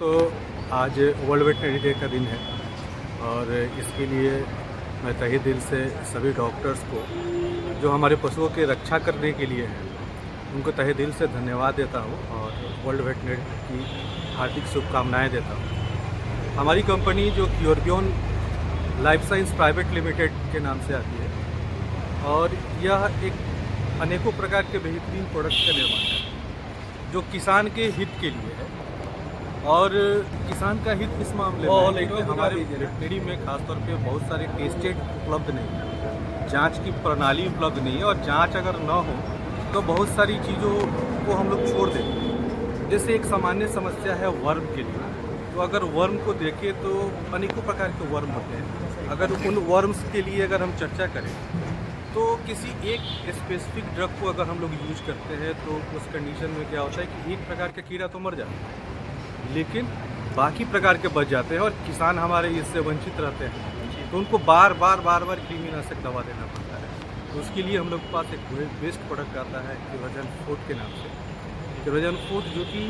तो आज world veterinary day का दिन है और इसके लिए मैं तहे दिल से सभी डॉक्टर्स को जो हमारे पशुओं की रक्षा करने के लिए हैं उनको तहे दिल से धन्यवाद देता हूँ और वर्ल्ड वेटनरी की हार्दिक शुभकामनाएं देता हूँ। हमारी कंपनी जो क्योरबियोन लाइफ साइंस प्राइवेट लिमिटेड के नाम से आती है और यह एक अनेकों प्रकार के बेहतरीन प्रोडक्ट्स का निर्माण है जो किसान के हित के लिए है। और किसान का हित इस मामले में है कि हमारे वेटनरी में खासतौर पे बहुत सारे टेस्टेड उपलब्ध नहीं है, जांच की प्रणाली उपलब्ध नहीं है और जांच अगर न हो तो बहुत सारी चीज़ों को हम लोग छोड़ देते हैं। जैसे एक सामान्य समस्या है वर्म के लिए, तो अगर वर्म को देखें तो अनेकों प्रकार के वर्म होते हैं। अगर उन वर्म्स के लिए अगर हम चर्चा करें तो किसी एक स्पेसिफिक ड्रग को अगर हम लोग यूज करते हैं तो उस कंडीशन में क्या होता है कि एक प्रकार का कीड़ा तो मर जाता है लेकिन बाकी प्रकार के बच जाते हैं और किसान हमारे इससे वंचित रहते हैं, तो उनको बार बार कृमिनाशक दवा देना पड़ता है। तो उसके लिए हम लोग के पास एक बेस्ट प्रोडक्ट आता है क्योराजन फूड के नाम से। क्योराजन फूड जो कि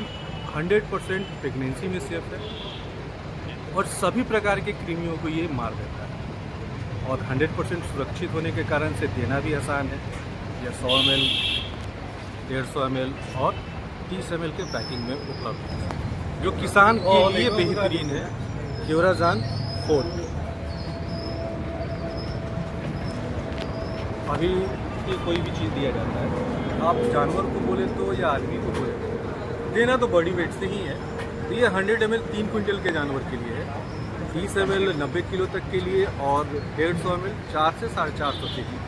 100% प्रेगनेंसी में सेफ है और सभी प्रकार के कृमियों को ये मार देता है और 100% सुरक्षित होने के कारण से देना भी आसान है। यह 100 ml, 150 ml और 30 ml के पैकिंग में उपलब्ध है जो किसान के लिए बेहतरीन है। क्योराजन फूड अभी की कोई भी चीज़ दिया जाता है, आप जानवर को बोले तो या आदमी को बोले तो देना तो बॉडी वेट से ही है। तो ये 100 ml 3 क्विंटल के जानवर के लिए है, 30 ml 90 किलो तक के लिए और 150 ml 400 से 450 के लिए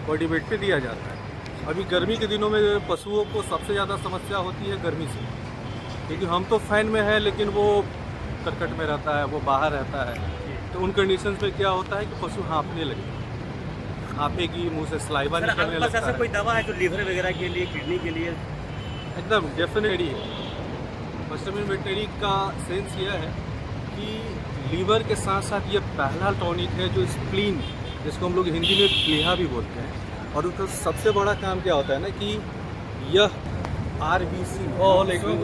बॉडी वेट पे दिया जाता है। अभी गर्मी के दिनों में पशुओं को सबसे ज़्यादा समस्या होती है गर्मी से, क्योंकि हम तो फैन में है लेकिन वो करकट में रहता है, वो बाहर रहता है। तो उन कंडीशंस में क्या होता है कि पशु हाँफने लगे, हाँफेगी, मुंह से सलाइवा निकलने लगता है। ऐसा कोई दवा है जो लीवर वगैरह के लिए, किडनी के लिए? एकदम डेफिनेटली है। वेस्टर्न वेटनरी का सेंस यह है कि लीवर के साथ साथ ये पहला टॉनिक है जो स्प्लीन, जिसको हम लोग हिंदी में प्लीहा भी बोलते हैं, और उसका सबसे बड़ा काम क्या होता है ना कि यह RBC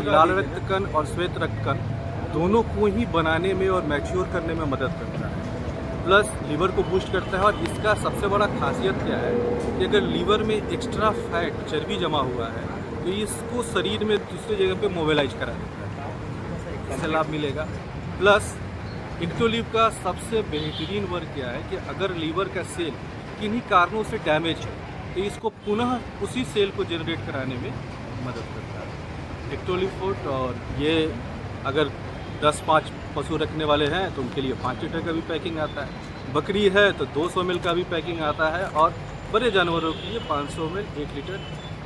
लाल रक्त कण और श्वेत रक्त कण दोनों को ही बनाने में और मैच्योर करने में मदद करता है, प्लस लीवर को बूस्ट करता है। और इसका सबसे बड़ा खासियत क्या है कि अगर लीवर में एक्स्ट्रा फैट चर्बी जमा हुआ है तो इसको शरीर में दूसरी जगह पे मोबिलाइज करा देता है, इससे लाभ मिलेगा। प्लस इक्टोलिव का सबसे बेहतरीन वर्क क्या है कि अगर लीवर का सेल किन्हीं कारणों से डैमेज है तो इसको पुनः उसी सेल को जनरेट कराने में मदद करता है इक्टोलिव फूड। और ये अगर 10-5 पशु रखने वाले हैं तो उनके लिए 5 लीटर का भी पैकिंग आता है, बकरी है तो 200 ml का भी पैकिंग आता है और बड़े जानवरों के लिए 500 ml 1 लीटर,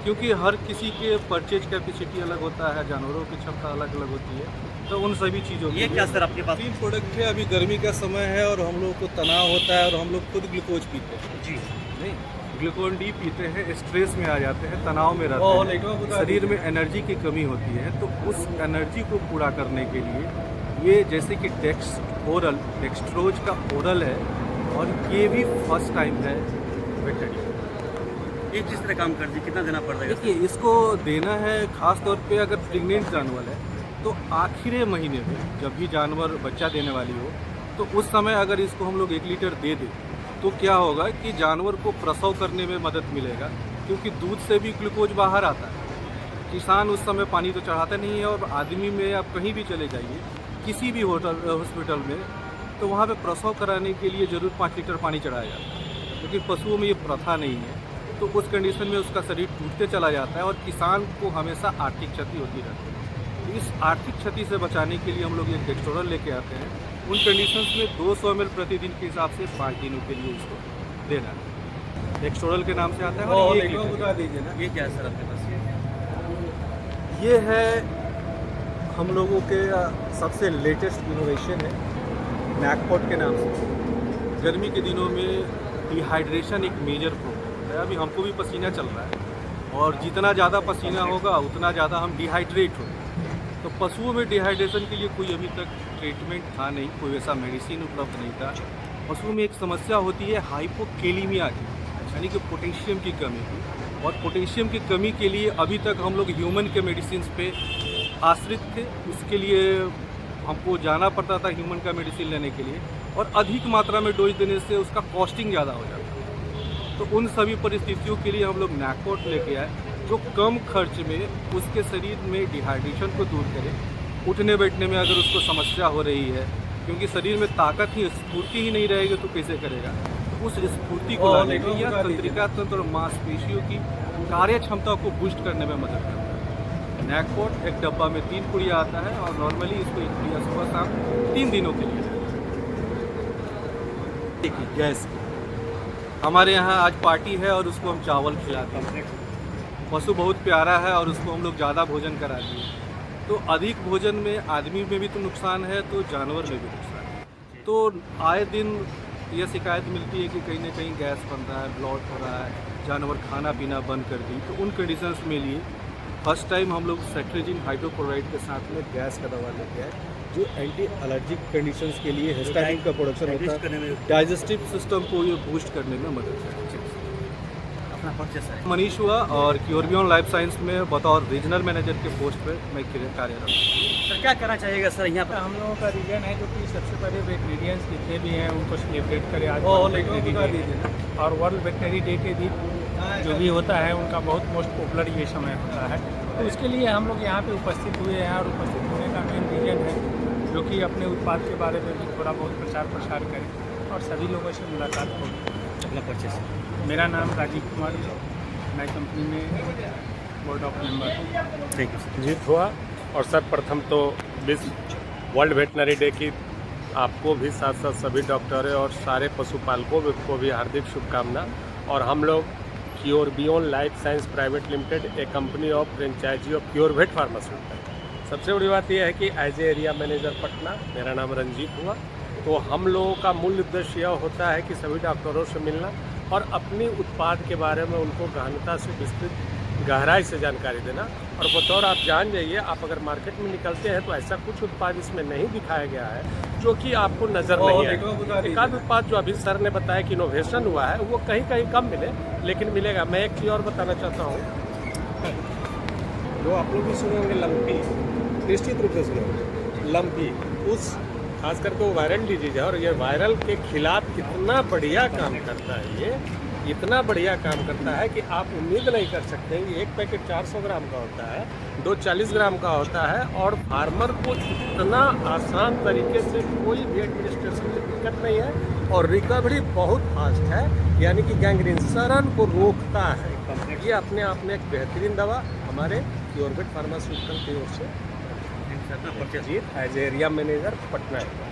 क्योंकि हर किसी के परचेज कैपेसिटी अलग होता है, जानवरों की क्षमता अलग अलग होती है। तो उन सभी चीज़ों ये क्या सर आपके पास? 3 प्रोडक्ट है। अभी गर्मी का समय है और हम लोग को तनाव होता है और हम लोग खुद ग्लूकोज पीते हैं जी, नहीं, ग्लूकोन डी पीते हैं, स्ट्रेस में आ जाते हैं, तनाव में रहते हैं, शरीर में एनर्जी की कमी होती है। तो उस एनर्जी को पूरा करने के लिए ये जैसे कि डेक्स्ट्रोज का ओरल है और ये भी फर्स्ट टाइम है वेटनरी। ये किस तरह काम करती है, कितना देना पड़ेगा? देखिए, इसको देना है खास तौर पे अगर प्रेग्नेंट जानवर है तो आखिरी महीने में जब भी जानवर बच्चा देने वाली हो तो उस समय अगर इसको हम लोग 1 लीटर दे दें तो क्या होगा कि जानवर को प्रसव करने में मदद मिलेगा, क्योंकि दूध से भी ग्लूकोज बाहर आता है। किसान उस समय पानी तो चढ़ाता नहीं है और आदमी में आप कहीं भी चले जाइए किसी भी हॉस्पिटल में तो वहाँ पे प्रसव कराने के लिए जरूर 5 लीटर पानी चढ़ाया जाता है, क्योंकि पशुओं में ये प्रथा नहीं है। तो उस कंडीशन में उसका शरीर टूटते चला जाता है और किसान को हमेशा आर्थिक क्षति होती रहती है। तो इस आर्थिक क्षति से बचाने के लिए हम लोग एक डेक्स्ट्रोल लेके आते हैं। उन कंडीशंस में 200 ml प्रतिदिन के हिसाब से 5 दिनों के लिए इसको देना है। डेक्स्ट्रोल के नाम से आता है। और ये बता दीजिए ना, ये क्या है सर आपके पास? ये है हम लोगों के सबसे लेटेस्ट इनोवेशन है, नैकपॉट के नाम से। गर्मी के दिनों में डिहाइड्रेशन एक मेजर प्रॉब्लम है। अभी हमको भी पसीना चल रहा है और जितना ज़्यादा पसीना होगा उतना ज़्यादा हम डिहाइड्रेट होंगे। तो पशुओं में डिहाइड्रेशन के लिए कोई अभी तक ट्रीटमेंट था नहीं, कोई ऐसा मेडिसिन उपलब्ध नहीं था। पशुओं में एक समस्या होती है हाइपोकेलीमिया की, यानी कि पोटेशियम की कमी की। और पोटेशियम की कमी के लिए अभी तक हम लोग ह्यूमन के मेडिसिन पे आश्रित थे, उसके लिए हमको जाना पड़ता था ह्यूमन का मेडिसिन लेने के लिए, और अधिक मात्रा में डोज देने से उसका कॉस्टिंग ज़्यादा हो जाता। तो उन सभी परिस्थितियों के लिए हम लोग नैककोट लेके आए, जो कम खर्च में उसके शरीर में डिहाइड्रेशन को दूर करे। उठने बैठने में अगर उसको समस्या हो रही है, क्योंकि शरीर में ताकत ही, स्फूर्ति ही नहीं रहेगी तो कैसे करेगा, तो उस स्फूर्ति को लाने के लिए तंत्रिका तंत्र और मांसपेशियों की कार्य क्षमता को बूस्ट करने में मदद करता है। नैककोट एक डब्बा में 3 पुड़िया आता है, और नॉर्मली इसको 1 पुड़िया सुबह शाम 3 दिनों के लिए देखिए। गैस की हमारे यहाँ आज पार्टी है और उसको हम चावल खिलाते हैं। पशु बहुत प्यारा है और उसको हम लोग ज़्यादा भोजन करा दिए, तो अधिक भोजन में आदमी में भी तो नुकसान है, तो जानवर में भी नुकसान है। तो आए दिन यह शिकायत मिलती है कि कहीं ना कहीं गैस बन रहा है, ब्लॉट हो रहा है, जानवर खाना पीना बंद कर दी। तो उन कंडीशंस में लिए फर्स्ट टाइम हम लोग सेट्रेजिन हाइड्रोक्लोराइड के साथ में गैस का दवा लेके आए, जो एंटी एलर्जिक कंडीशंस के लिए हिस्टामिन का प्रोडक्शन होता है, डाइजेस्टिव सिस्टम को ये बूस्ट करने में मदद करता है। अपना परचेस है। मनीष हुआ और क्योरबियन लाइफ साइंस में बतौर रीजनल मैनेजर के पोस्ट पे मैं कार्यरत हूँ। सर क्या कहना चाहिएगा सर यहाँ पर? हम लोगों का रीजन है जो कि सबसे पहले वेटनेरियंस जितने भी हैं उनको सेलिब्रेट करें आज वेटनरी डे, और वर्ल्ड वेटनरी डे के दिन जो भी होता है उनका बहुत मोस्ट पॉपुलर ये समय होता है। तो उसके लिए हम लोग यहाँ पे उपस्थित हुए हैं, और उपस्थित होने का मेन रीजन है जो कि अपने उत्पाद के बारे में भी थोड़ा बहुत प्रचार प्रसार करें और सभी लोगों से मुलाकात हो। अपना परचेस। मेरा नाम राजीव कुमार है, मैं कंपनी में बोर्ड ऑफ मेंबर हूँ। Thank you sir. जीत हुआ। और सर्वप्रथम तो विश्व वर्ल्ड वेटनरी डे की आपको भी, साथ साथ सभी डॉक्टरों और सारे पशुपालकों को भी हार्दिक शुभकामना। और हम लोग Curebian life science private limited, a company of franchisee of Curevet pharmaceutical. सबसे बड़ी बात यह है कि as a area manager Patna, मेरा नाम रंजीत हुआ। तो हम लोगों का मूल उद्देश्य यह होता है कि सभी डॉक्टरों से मिलना और अपनी उत्पाद के बारे में उनको गहनता से विस्तृत गहराई से जानकारी देना। और बतौर आप जान जाइए, आप अगर मार्केट में निकलते हैं तो ऐसा कुछ उत्पाद इसमें नहीं दिखाया गया है जो कि आपको नज़र नहीं आए। एकाध उत्पाद जो अभी सर ने बताया कि इनोवेशन हुआ है, वो कहीं कहीं कम मिले, लेकिन मिलेगा। मैं एक चीज़ और बताना चाहता हूँ, जो आप लोग भी सुने होंगे लंपी, निश्चित रूप से सुने होंगे लंपी, उस खास करके वो वायरल डिजीज है, और ये वायरल के खिलाफ कितना बढ़िया काम करता है, ये इतना बढ़िया काम करता है कि आप उम्मीद नहीं कर सकते। एक पैकेट 400 ग्राम का होता है, 2 40 ग्राम का होता है, और फार्मर को इतना आसान तरीके से कोई भी एडमिनिस्ट्रेशन में दिक्कत नहीं है, और रिकवरी बहुत फास्ट है, यानी कि गैंग्रीन सड़न को रोकता है। ये अपने आप में एक बेहतरीन दवा हमारे क्योरवेट फार्मास्यूटिकल की ओर से। अपना परचेस। जीत एज एरिया मैनेजर पटना है।